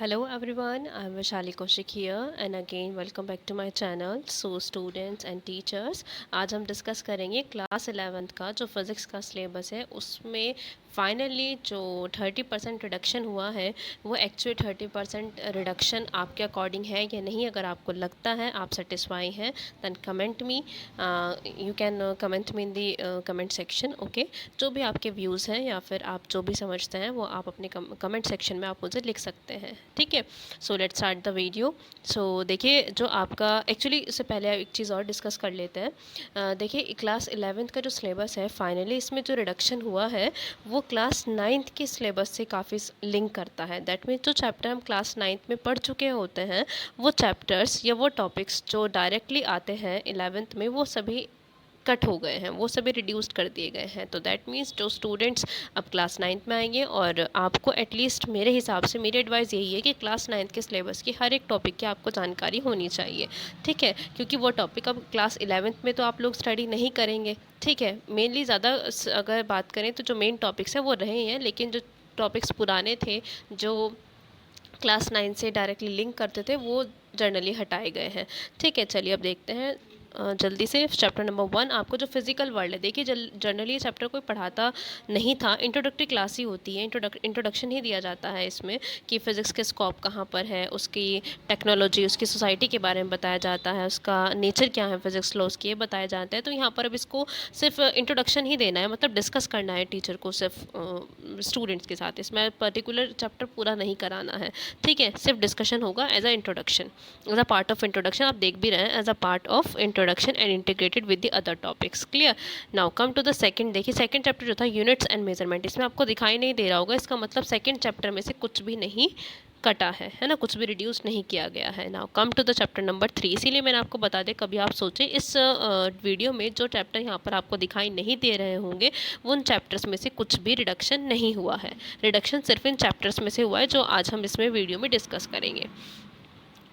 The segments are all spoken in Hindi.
Hello everyone, I am Vaishali Kaushik here and again welcome back to my channel. So students and teachers, आज हम डिस्कस करेंगे क्लास 11th का जो फिज़िक्स का सिलेबस है उसमें फाइनली जो 30% रिडक्शन हुआ है वो एक्चुअली 30% रिडक्शन आपके अकॉर्डिंग है या नहीं। अगर आपको लगता है आप सेटिस्फाई हैं then comment me, you can comment me in the comment section. Okay, जो भी आपके व्यूज़ हैं या फिर आप जो भी समझते हैं वो आप अपने कमेंट सेक्शन में आप मुझे लिख सकते हैं। ठीक है, so let's start the video. So देखिए, जो आपका एक्चुअली इससे पहले एक चीज़ और डिस्कस कर लेते हैं। देखिए, क्लास 11th का जो सिलेबस है फाइनली इसमें जो रिडक्शन हुआ है वो क्लास 9th के सिलेबस से काफ़ी लिंक करता है। दैट मीन्स जो चैप्टर हम क्लास 9th में पढ़ चुके होते हैं वो चैप्टर्स या वो टॉपिक्स जो डायरेक्टली आते हैं 11th में वो सभी कट हो गए हैं, वो सभी रिड्यूस्ड कर दिए गए हैं। तो दैट मीन्स जो स्टूडेंट्स अब क्लास 9th में आएंगे और आपको एटलीस्ट मेरे हिसाब से मेरी एडवाइस यही है कि क्लास 9th के सिलेबस की हर एक टॉपिक की आपको जानकारी होनी चाहिए। ठीक है, क्योंकि वो टॉपिक अब क्लास 11th में तो आप लोग स्टडी नहीं करेंगे। ठीक है, मेनली ज़्यादा अगर बात करें तो जो मेन टॉपिक्स हैं वो रहे हैं, लेकिन जो टॉपिक्स पुराने थे जो क्लास 9 से डायरेक्टली लिंक करते थे वो जनरली हटाए गए हैं। ठीक है, चलिए अब देखते हैं जल्दी से चैप्टर नंबर 1। आपको जो फिजिकल वर्ल्ड है, देखिए जनरली ये चैप्टर कोई पढ़ाता नहीं था, इंट्रोडक्टरी क्लास ही होती है, इंट्रोडक्शन ही दिया जाता है इसमें कि फ़िज़िक्स के स्कोप कहाँ पर है, उसकी टेक्नोलॉजी, उसकी सोसाइटी के बारे में बताया जाता है, उसका नेचर क्या है, फिज़िक्स लॉज के बताए जाते हैं। तो यहाँ पर अब इसको सिर्फ इंट्रोडक्शन ही देना है, मतलब डिस्कस करना है टीचर को सिर्फ स्टूडेंट्स के साथ। इसमें पर्टिकुलर चैप्टर पूरा नहीं कराना है। ठीक है, सिर्फ डिस्कशन होगा as a introduction, as a part of introduction. आप देख भी रहे हैं, as a part of introduction and integrated with the other topics. Clear. Now come to the second. देखिए, सेकंड चैप्टर जो था यूनिट्स एंड मेजरमेंट, इसमें आपको दिखाई नहीं दे रहा होगा, इसका मतलब सेकंड चैप्टर में से कुछ भी नहीं कटा है ना, कुछ भी रिड्यूस नहीं किया गया है। Now come to the chapter number 3। इसीलिए मैंने आपको बता दें, कभी आप सोचें इस वीडियो में जो चैप्टर यहाँ पर आपको दिखाई नहीं दे रहे होंगे वो उन चैप्टर्स में से कुछ भी रिडक्शन नहीं हुआ है। रिडक्शन सिर्फ इन चैप्टर्स में से हुआ है जो आज हम इसमें वीडियो में डिस्कस करेंगे।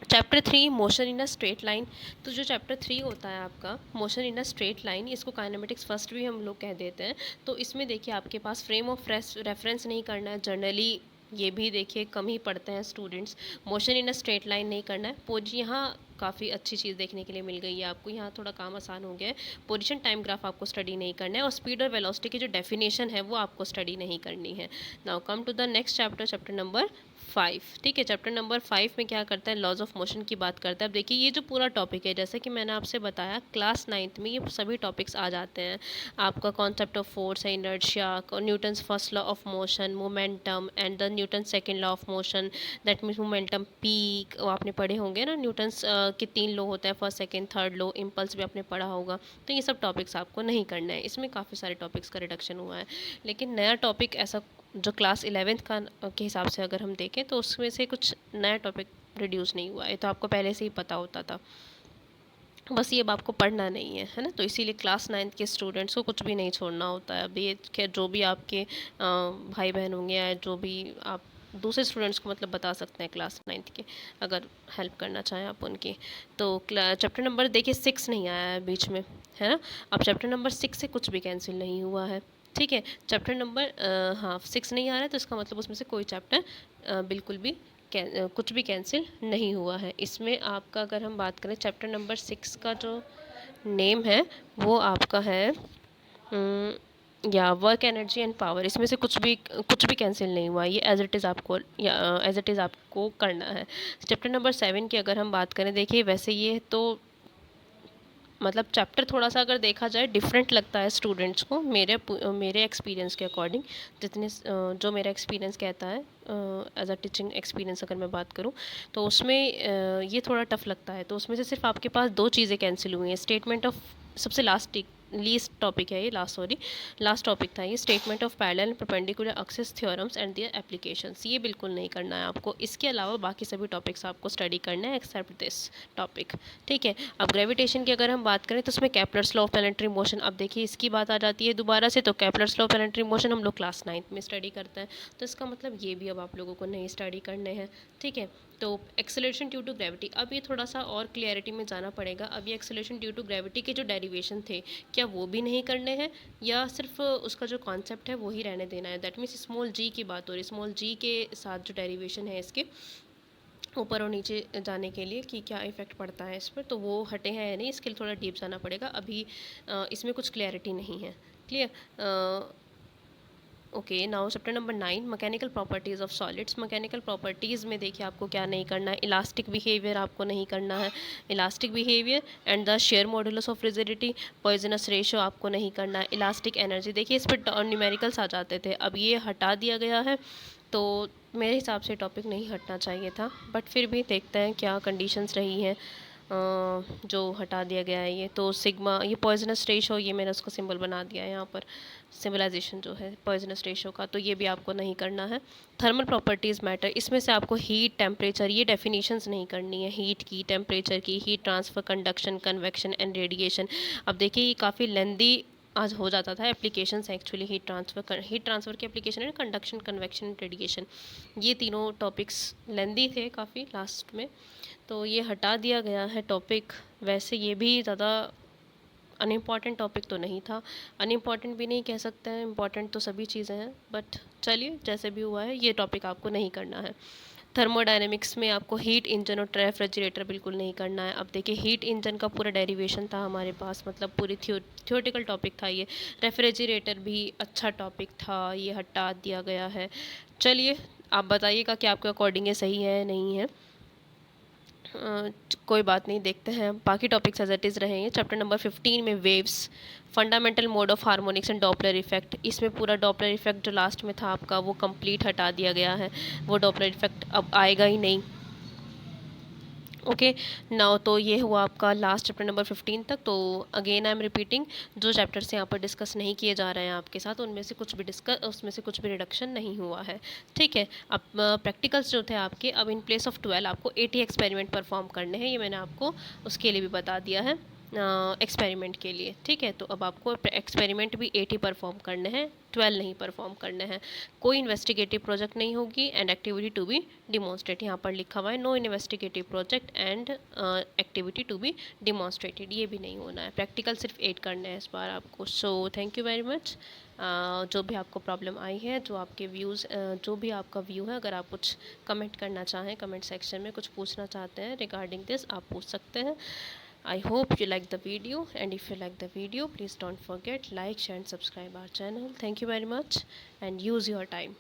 Chapter 3 motion in a straight line. तो जो चैप्टर 3 होता है आपका motion in a straight line, इसको काइनेमेटिक्स फर्स्ट भी हम लोग कह देते हैं। तो इसमें देखिए आपके पास फ्रेम ऑफ रेफरेंस नहीं करना है, जनरली ये भी देखिए कम ही पढ़ते हैं students. Motion in a straight line नहीं करना है। यहाँ काफ़ी अच्छी चीज़ देखने के लिए मिल गई है आपको, यहाँ थोड़ा काम आसान हो गया है। पोजीशन टाइम ग्राफ आपको स्टडी नहीं करना है और स्पीड और वेलोसिटी की जो डेफिनेशन है वो आपको स्टडी नहीं करनी है। Now come to the next chapter, chapter number 5। ठीक है, चैप्टर नंबर 5 में क्या करता है, लॉज ऑफ मोशन की बात करता है। अब देखिए, ये जो पूरा टॉपिक है जैसे कि मैंने आपसे बताया क्लास 9th में ये सभी टॉपिक्स आ जाते हैं। आपका कॉन्सेप्ट ऑफ फोर्स है, inertia, Newton's first law of motion, momentum and the Newton second law of motion, that means momentum peak आपने पढ़े होंगे ना। न्यूटन्स के 3 लॉ होता है, first second third law, impulse भी आपने पढ़ा होगा। तो ये सब टॉपिक्स आपको नहीं करना है। इसमें काफ़ी सारे टॉपिक्स का रिडक्शन हुआ है, लेकिन नया टॉपिक ऐसा जो क्लास 11th का के हिसाब से अगर हम देखें तो उसमें से कुछ नया टॉपिक रिड्यूस नहीं हुआ है। तो आपको पहले से ही पता होता था, बस ये अब आपको पढ़ना नहीं है ना। तो इसीलिए क्लास 9th के स्टूडेंट्स को कुछ भी नहीं छोड़ना होता है। अब ये खैर जो भी आपके भाई बहन होंगे या जो भी आप दूसरे स्टूडेंट्स को मतलब बता सकते हैं क्लास 9th के, अगर हेल्प करना चाहें आप उनकी। तो चैप्टर नंबर देखिए 6 नहीं आया है बीच में, है ना। अब चैप्टर नंबर 6 से कुछ भी कैंसिल नहीं हुआ है। ठीक है, चैप्टर नंबर हाँ 6 नहीं आ रहा है तो इसका मतलब उसमें से कोई चैप्टर बिल्कुल भी कुछ भी कैंसिल नहीं हुआ है। इसमें आपका अगर हम बात करें चैप्टर नंबर 6 का जो नेम है वो आपका है या वर्क एनर्जी एंड पावर। इसमें से कुछ भी कैंसिल नहीं हुआ, ये एज इट इज़ आपको या एज इट इज़ आपको करना है। चैप्टर नंबर 7 की अगर हम बात करें, देखिए वैसे ये तो मतलब चैप्टर थोड़ा सा अगर देखा जाए डिफरेंट लगता है स्टूडेंट्स को, मेरे एक्सपीरियंस के अकॉर्डिंग, जितने जो मेरा एक्सपीरियंस कहता है एज अ टीचिंग एक्सपीरियंस अगर मैं बात करूं तो उसमें ये थोड़ा टफ लगता है। तो उसमें से सिर्फ आपके पास 2 चीज़ें कैंसिल हुई हैं। स्टेटमेंट ऑफ सबसे लीस्ट टॉपिक है ये, लास्ट टॉपिक था ये, statement of parallel perpendicular axis theorems and their applications. ये बिल्कुल नहीं करना है आपको। इसके अलावा बाकी सभी टॉपिक्स आपको स्टडी करना है एक्सेप्ट दिस टॉपिक। ठीक है, अब ग्रेविटेशन की अगर हम बात करें तो उसमें Kepler's law of planetary motion, अब देखिए इसकी बात आ जाती है दोबारा से। तो Kepler's law of planetary motion हम लोग क्लास 9th में स्टडी करते हैं, तो इसका मतलब ये भी अब आप लोगों को नहीं स्टडी करने हैं। ठीक है, तो एक्सेलरेशन ड्यू टू ग्रेविटी, अब ये थोड़ा सा और क्लियरिटी में जाना पड़ेगा। अब ये एक्सेलरेशन ड्यू टू ग्रेविटी के जो डेरिवेशन थे क्या वो भी नहीं करने हैं या सिर्फ उसका जो कॉन्सेप्ट है वो ही रहने देना है। दैट मीन्स स्मॉल जी की बात हो रही है, स्मॉल जी के साथ जो डेरिवेशन है इसके ऊपर और नीचे जाने के लिए कि क्या इफ़ेक्ट पड़ता है इस पर, तो वो हटे हैं या नहीं, इसके लिए थोड़ा डीप जाना पड़ेगा। अभी इसमें कुछ क्लैरिटी नहीं है। Clear? Okay, now chapter number 9, mechanical properties of solids. Mechanical properties में देखिए आपको क्या नहीं करना है, इलास्टिक बिहेवियर आपको नहीं करना है, elastic behaviour and the share modulus of rigidity, poisonous ratio आपको नहीं करना है, इलास्टिक एनर्जी देखिए इस पर न्यूमेरिकल्स आ जाते थे, अब ये हटा दिया गया है, तो मेरे हिसाब से टॉपिक नहीं हटना चाहिए था, बट फिर भी देखते हैं क्या कंडीशंस रही हैं जो हटा दिया गया है। ये तो सिग्मा, ये पॉइजनस रेशो, ये मैंने उसको सिंबल बना दिया है यहाँ पर, सिम्बलाइजेशन जो है पॉइजनस रेशो का, तो ये भी आपको नहीं करना है। थर्मल प्रॉपर्टीज़ मैटर, इसमें से आपको हीट, टेम्परेचर, ये डेफिनेशंस नहीं करनी है, हीट की, टेम्परेचर की, heat transfer, conduction, convection and radiation. अब देखिए ये काफ़ी लेंदी आज हो जाता था, एप्लीकेशंस एक्चुअली हीट ट्रांसफ़र की एप्लीकेशन है, कंडक्शन, कन्वेक्शन एंड रेडिएशन, ये तीनों टॉपिक्स लेंदी थे काफ़ी लास्ट में, तो ये हटा दिया गया है टॉपिक। वैसे ये भी ज़्यादा अनइम्पॉर्टेंट टॉपिक तो नहीं था, अनइम्पॉर्टेंट भी नहीं कह सकते हैं, इम्पॉर्टेंट तो सभी चीज़ें हैं, बट चलिए जैसे भी हुआ है, ये टॉपिक आपको नहीं करना है। थर्मोडायनेमिक्स में आपको हीट इंजन और रेफ्रिजरेटर बिल्कुल नहीं करना है। अब देखिए हीट इंजन का पूरा डेरिवेशन था हमारे पास, मतलब पूरी थियोरेटिकल टॉपिक था ये। रेफ्रिजरेटर भी अच्छा टॉपिक था, ये हटा दिया गया है। चलिए आप बताइएगा कि आपके अकॉर्डिंग ये सही है नहीं है। कोई बात नहीं, देखते हैं बाकी टॉपिक्स एज इट इज़ रहेंगे। चैप्टर नंबर 15 में waves, fundamental mode of harmonics and Doppler effect, इसमें पूरा डॉपलर इफेक्ट जो लास्ट में था आपका वो कंप्लीट हटा दिया गया है, वो डॉपलर इफेक्ट अब आएगा ही नहीं। ओके नाउ, तो ये हुआ आपका लास्ट चैप्टर नंबर 15 तक। तो अगेन आई एम रिपीटिंग, जो चैप्टर्स यहाँ पर डिस्कस नहीं किए जा रहे हैं आपके साथ, उनमें से कुछ भी उसमें से कुछ भी रिडक्शन नहीं हुआ है, ठीक है। अब प्रैक्टिकल्स जो थे आपके, अब इन प्लेस ऑफ 12 आपको 80 एक्सपेरिमेंट परफॉर्म करने हैं, ये मैंने आपको उसके लिए भी बता दिया है, एक्सपेरिमेंट के लिए, ठीक है। तो अब आपको एक्सपेरिमेंट भी 80 परफॉर्म करने हैं, 12 नहीं परफॉर्म करने हैं। कोई इन्वेस्टिगेटिव प्रोजेक्ट नहीं होगी and activity to be demonstrate, यहाँ पर लिखा हुआ है no investigative project and activity to be demonstrated, ये भी नहीं होना है। प्रैक्टिकल सिर्फ 8 करने हैं इस बार आपको। So thank you very much. जो भी आपको प्रॉब्लम आई है, जो आपके व्यूज़, जो भी आपका व्यू है, अगर आप कुछ कमेंट करना चाहें, कमेंट सेक्शन में कुछ पूछना चाहते हैं रिगार्डिंग दिस, आप पूछ सकते हैं। I hope you like the video, and if you like the video, please don't forget like, share and subscribe our channel. Thank you very much and use your time.